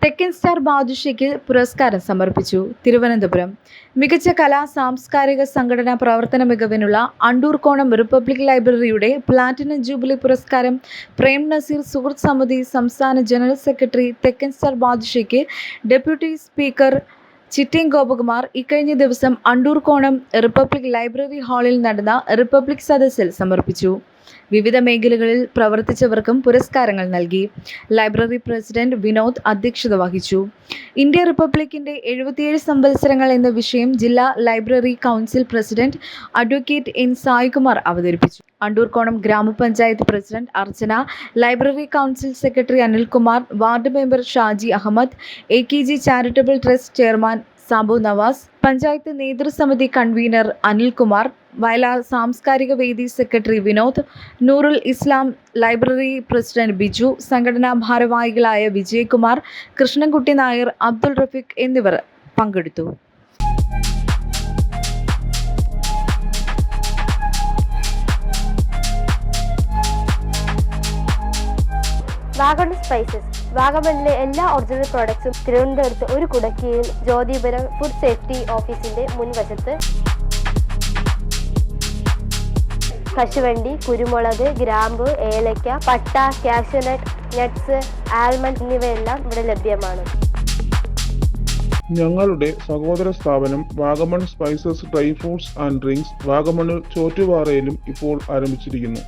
തെക്കൻ സ്റ്റാർ ബാദുഷയ്ക്ക് പുരസ്കാരം സമർപ്പിച്ചു. തിരുവനന്തപുരം മികച്ച കലാ സാംസ്കാരിക സംഘടനാ പ്രവർത്തന മികവിനുള്ള അണ്ടൂർക്കോണം റിപ്പബ്ലിക് ലൈബ്രറിയുടെ പ്ലാറ്റിനം ജൂബിലി പുരസ്കാരം പ്രേം നസീർ സുഹൃത്ത് സമിതി സംസ്ഥാന ജനറൽ സെക്രട്ടറി തെക്കൻ സ്റ്റാർ ബാദുഷയ്ക്ക് ഡെപ്യൂട്ടി സ്പീക്കർ ചിറ്റേം ഗോപകുമാർ ഇക്കഴിഞ്ഞ ദിവസം അണ്ടൂർക്കോണം റിപ്പബ്ലിക് ലൈബ്രറി ഹാളിൽ നടന്ന റിപ്പബ്ലിക് സദസ്സിൽ സമർപ്പിച്ചു. വിവിധ മേഖലകളിൽ പ്രവർത്തിച്ചവർക്കും പുരസ്കാരങ്ങൾ നൽകി. ലൈബ്രറി പ്രസിഡന്റ് വിനോദ് അധ്യക്ഷത വഹിച്ചു. ഇന്ത്യ റിപ്പബ്ലിക്കിന്റെ 77 സംവത്സരങ്ങൾ എന്ന വിഷയം ജില്ലാ library council president advocate N Saikumar അവതരിപ്പിച്ചു. അണ്ടൂർക്കോണം ഗ്രാമപഞ്ചായത്ത് president Archana, library council secretary Anilkumar, ward member Shaji Ahammed, AKG charitable trust chairman Sabu Navas, panchayat നേതൃസമിതി കൺവീനർ അനിൽകുമാർ, വയലാർ സാംസ്കാരിക വേദി സെക്രട്ടറി വിനോദ്, നൂറുൽ ഇസ്ലാം ലൈബ്രറി പ്രസിഡന്റ് ബിജു, സംഘടനാ ഭാരവാഹികളായ വിജയകുമാർ, കൃഷ്ണൻകുട്ടി നായർ, അബ്ദുൾ റഫീഖ് എന്നിവർ പങ്കെടുത്തു. വാഗമൺ സ്പൈസസ് വാഗമണിലെ എല്ലാ ഒറിജിനൽ പ്രോഡക്ട്സും തിരുവനന്തപുരത്ത് ഒരു കുടക്കീഴിൽ ജ്യോതിപുരം ഫുഡ് സേഫ്റ്റി ഓഫീസിന്റെ മുൻവശത്ത്. കശുവണ്ടി, കുരുമുളക്, ഗ്രാമ്പു, ഏലക്ക, പട്ട, കാഷ്യൂനട്ട്, നട്ട്സ്, ആൽമണ്ട് എന്നിവയെല്ലാം ഇവിടെ ലഭ്യമാണ്. ഞങ്ങളുടെ സഹോദര സ്ഥാപനം Vagamon spices dry fruits and drinks വാഗമണിൽ ചോറ്റുപാറയിലും ഇപ്പോൾ ആരംഭിച്ചിരിക്കുന്നു.